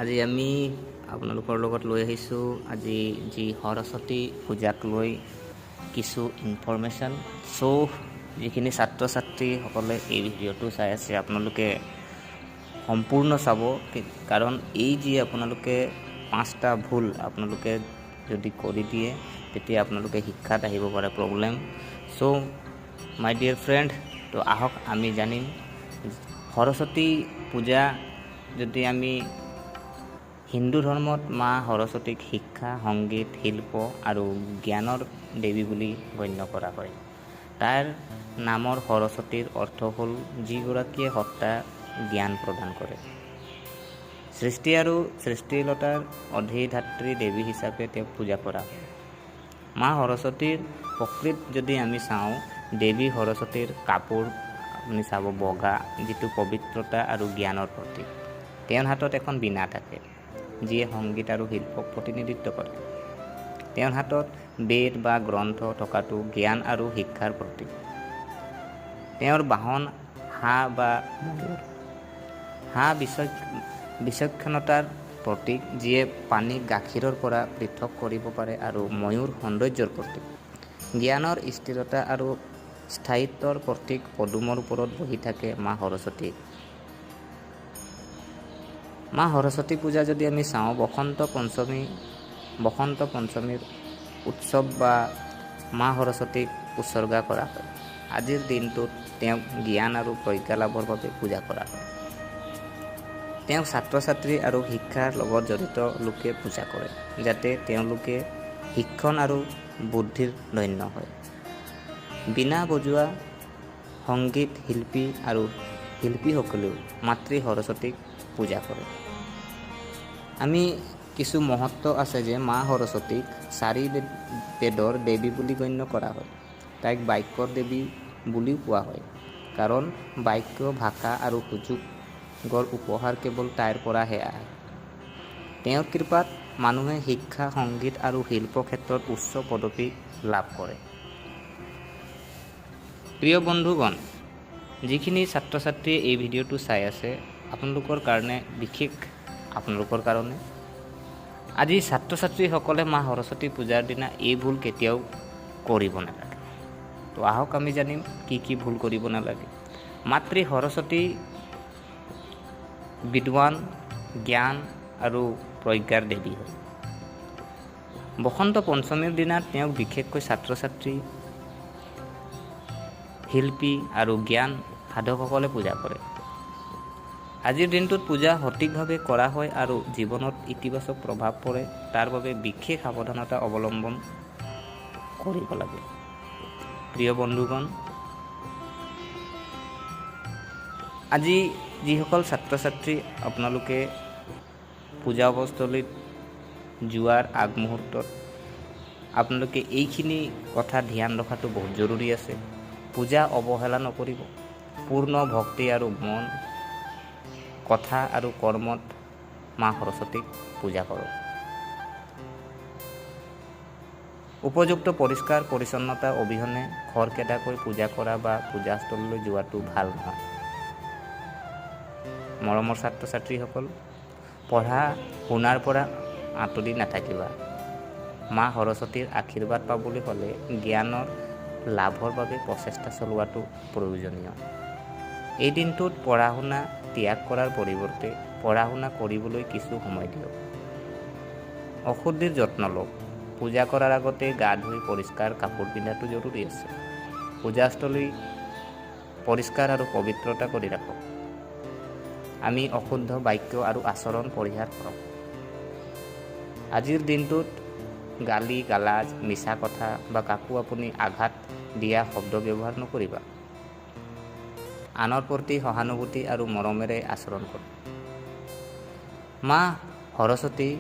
আজি আমি আপোনালোকৰ লগত লৈ আহিছোঁ আজি যি সৰস্বতী পূজাক লৈ কিছু ইনফৰমেশ্যন। যিখিনি ছাত্ৰ ছাত্ৰীসকলে এই ভিডিঅ'টো চাই আছে আপোনালোকে সম্পূৰ্ণ চাব, কাৰণ এই যি আপোনালোকে 5টা ভুল আপোনালোকে যদি কৰি দিয়ে তেতিয়া আপোনালোকে শিক্ষাত আহিব পাৰে প্ৰব্লেম। মাই ডিয়াৰ ফ্ৰেণ্ড, তো আহক আমি জানিম সৰস্বতী পূজা। যদি আমি হিন্দু ধৰ্মত মা সৰস্বতীক শিক্ষা, সংগীত, শিল্প আৰু জ্ঞানৰ দেৱী বুলি গণ্য কৰা হয়। তাৰ নামৰ সৰস্বতীৰ অৰ্থ হ'ল যিগৰাকীয়ে সত্তা জ্ঞান প্ৰদান কৰে। সৃষ্টি আৰু সৃষ্টিলতাৰ অধিধাত্ৰী দেৱী হিচাপে তেওঁক পূজা কৰা হয়। মা সৰস্বতীৰ প্ৰকৃত যদি আমি চাওঁ, দেৱী সৰস্বতীৰ কাপোৰ আপুনি চাব বগা, যিটো পবিত্ৰতা আৰু জ্ঞানৰ প্ৰতীক। তেওঁৰ হাতত এখন বীণা থাকে যিয়ে সংগীত আৰু শিল্পক প্ৰতিনিধিত্ব কৰে। তেওঁৰ হাতত বেদ বা গ্ৰন্থ থকাটো জ্ঞান আৰু শিক্ষাৰ প্ৰতীক। তেওঁৰ বাহন হাঁহ বা ময়ূৰ। হাঁহ বিচক্ষণতাৰ প্ৰতীক, যিয়ে পানীক গাখীৰৰ পৰা পৃথক কৰিব পাৰে, আৰু ময়ূৰ সৌন্দৰ্যৰ প্ৰতীক। জ্ঞানৰ স্থিৰতা আৰু স্থায়িত্বৰ প্ৰতীক পদুমৰ ওপৰত বহি থাকে মা সৰস্বতী। মা সৰস্বতী পূজা যদি আমি চাওঁ, বসন্ত পঞ্চমীৰ উৎসৱ বা মা সৰস্বতীক উৎসৰ্গা কৰা হয়। আজিৰ দিনটোত তেওঁক জ্ঞান আৰু প্ৰজ্ঞা লাভৰ বাবে পূজা কৰা হয়। তেওঁক ছাত্ৰ ছাত্ৰী আৰু শিক্ষাৰ লগত জড়িত লোকে পূজা কৰে, যাতে তেওঁলোকে শিক্ষণ আৰু বুদ্ধিৰ ধন্য হয়। বীণা বজোৱা সংগীত শিল্পী আৰু শিল্পীসকলেও মাতৃ সৰস্বতীক পূজা কৰে। আমি কিছু মহত্ব আছে যে মা সৰস্বতীক 4 বেদৰ দেৱী বুলি গণ্য কৰা হয়। তাইক বাক্যৰ দেৱী বুলিও কোৱা হয়, কাৰণ বাক্য, ভাষা আৰু সুযোগৰ উপহাৰ কেৱল তাইৰ পৰাহে আহে। তেওঁৰ কৃপাত মানুহে শিক্ষা, সংগীত আৰু শিল্প ক্ষেত্ৰত উচ্চ পদবী লাভ কৰে। প্ৰিয় বন্ধুগণ, যিখিনি ছাত্ৰ ছাত্ৰীয়ে এই ভিডিঅ'টো চাই আছে, আপোনালোকৰ কাৰণে বিশেষ আপোনালোকৰ কাৰণে আজি ছাত্ৰ ছাত্ৰীসকলে মা সৰস্বতী পূজাৰ দিনা এই ভুল কেতিয়াও কৰিব নালাগে। তো আহক আমি জানিম কি ভুল কৰিব নালাগে। মাতৃ সৰস্বতী বিদ্বান, জ্ঞান আৰু প্ৰজ্ঞাৰ দেৱী হয়। বসন্ত পঞ্চমীৰ দিনা তেওঁক বিশেষকৈ ছাত্ৰ ছাত্ৰী, শিল্পী আৰু জ্ঞান সাধকসকলে পূজা কৰে। আজিৰ দিনটোত পূজা সঠিকভাৱে কৰা হয় আৰু জীৱনত ইতিবাচক প্ৰভাৱ পৰে, তাৰ বাবে বিশেষ সাৱধানতা অৱলম্বন কৰিব লাগে। প্ৰিয় বন্ধুগণ, আজি যিসকল ছাত্ৰ ছাত্ৰী আপোনালোকে পূজা অৱস্থলীত যোৱাৰ আগমুহূৰ্তত আপোনালোকে এইখিনি কথা ধ্যান ৰখাটো বহুত জৰুৰী আছে। পূজা অৱহেলা নকৰিব। পূৰ্ণ ভক্তি আৰু মন, কথা আৰু কৰ্মত মা সৰস্বতীক পূজা কৰক। উপযুক্ত পৰিষ্কাৰ পৰিচ্ছন্নতা অবিহনে খৰখেদাকৈ পূজা কৰা বা পূজাস্থলীলৈ যোৱাটো ভাল নহয়। মৰমৰ ছাত্ৰ ছাত্ৰীসকল, পঢ়া শুনাৰ পৰা আঁতৰি নাথাকিবা। মা সৰস্বতীৰ আশীৰ্বাদ পাবলৈ হ'লে জ্ঞানৰ লাভৰ বাবে প্ৰচেষ্টা চলোৱাটো প্ৰয়োজনীয়। এই দিনটোত পঢ়া শুনা ত্যাগ কৰাৰ পৰিৱৰ্তে পঢ়া শুনা কৰিবলৈ কিছু সময় দিয়ক। অশুদ্ধিৰ যত্ন লওক। পূজা কৰাৰ আগতে গা ধুই পৰিষ্কাৰ কাপোৰ পিন্ধাটো জৰুৰী আছে। পূজাস্থলী পৰিষ্কাৰ আৰু পবিত্ৰতা কৰি ৰাখক। আমি অশুদ্ধ বাক্য আৰু আচৰণ পৰিহাৰ কৰক। আজিৰ দিনটোত গালি গালাজ, মিছা কথা বা কাকো আপুনি আঘাত দিয়া শব্দ ব্যৱহাৰ নকৰিবা। আনৰ প্ৰতি সহানুভূতি আৰু মৰমেৰে আচৰণ কৰক। মা সৰস্বতী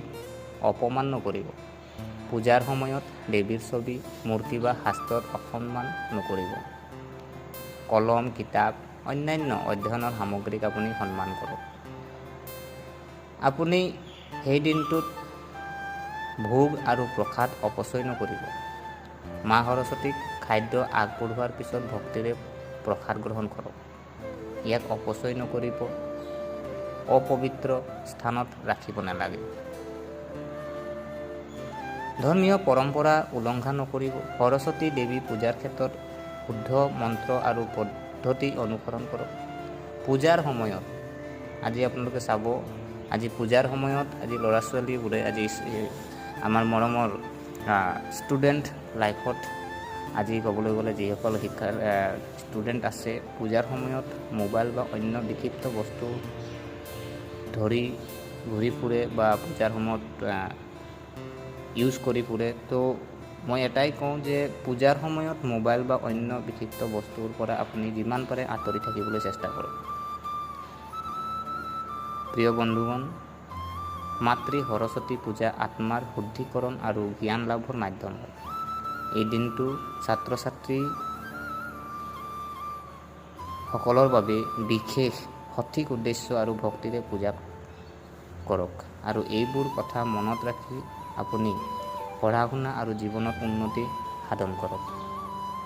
অপমান নকৰিব। পূজাৰ সময়ত দেৱীৰ ছবি, মূৰ্তি বা শাস্ত্ৰৰ অসন্মান নকৰিব। কলম, কিতাপ, অন্যান্য অধ্যয়নৰ সামগ্ৰীক আপুনি সন্মান কৰক। আপুনি সেই দিনটোত ভোগ আৰু প্ৰসাদ অপচয় নকৰিব। মা সৰস্বতীক খাদ্য আগবঢ়োৱাৰ পিছত ভক্তিৰে প্ৰসাদ গ্ৰহণ কৰক। ইয়াক অপচয় নকৰিব। অপবিত্ৰ স্থানত ৰাখিব নালাগে। ধৰ্মীয় পৰম্পৰা উলংঘা নকৰিব। সৰস্বতী দেৱী পূজাৰ ক্ষেত্ৰত শুদ্ধ মন্ত্ৰ আৰু পদ্ধতি অনুসৰণ কৰক। পূজাৰ সময়ত আজি আপোনালোকে চাব, আজি পূজাৰ সময়ত আজি ল'ৰা ছোৱালীবোৰে আজি আমাৰ মৰমৰ ষ্টুডেণ্ট লাইফত আজি ক'বলৈ গ'লে যিসকল শিক্ষাৰ ষ্টুডেণ্ট আছে, পূজাৰ সময়ত মোবাইল বা অন্য বিক্ষিপ্ত বস্তু ধৰি ঘূৰি ফুৰে বা পূজাৰ সময়ত ইউজ কৰি ফুৰে। তো মই এটাই কওঁ যে পূজাৰ সময়ত মোবাইল বা অন্য বিক্ষিপ্ত বস্তুৰ পৰা আপুনি যিমান পাৰে আঁতৰি থাকিবলৈ চেষ্টা কৰক। প্ৰিয় বন্ধুগণ, মাতৃ সৰস্বতী পূজা আত্মাৰ শুদ্ধিকৰণ আৰু জ্ঞান লাভৰ মাধ্যম হয়। এই দিনটো ছাত্ৰ ছাত্ৰী সকলৰ বাবে বিশেষ সঠিক উদ্দেশ্য আৰু ভক্তিৰে পূজা কৰক আৰু এইবোৰ কথা মনত ৰাখি আপুনি পঢ়া শুনা আৰু জীৱনত উন্নতি সাধন কৰক।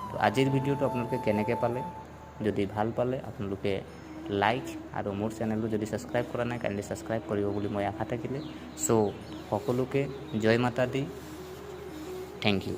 তো আজিৰ ভিডিঅ'টো আপোনালোকে কেনেকৈ পালে? যদি ভাল পালে আপোনালোকে লাইক আৰু মোৰ চেনেলটো যদি ছাবস্ক্ৰাইব কৰা নাই কাইণ্ডলি ছাবস্ক্ৰাইব কৰিব বুলি মই আশা থাকিলে। চ' সকলোকে জয় মাতা দি, থেংক ইউ।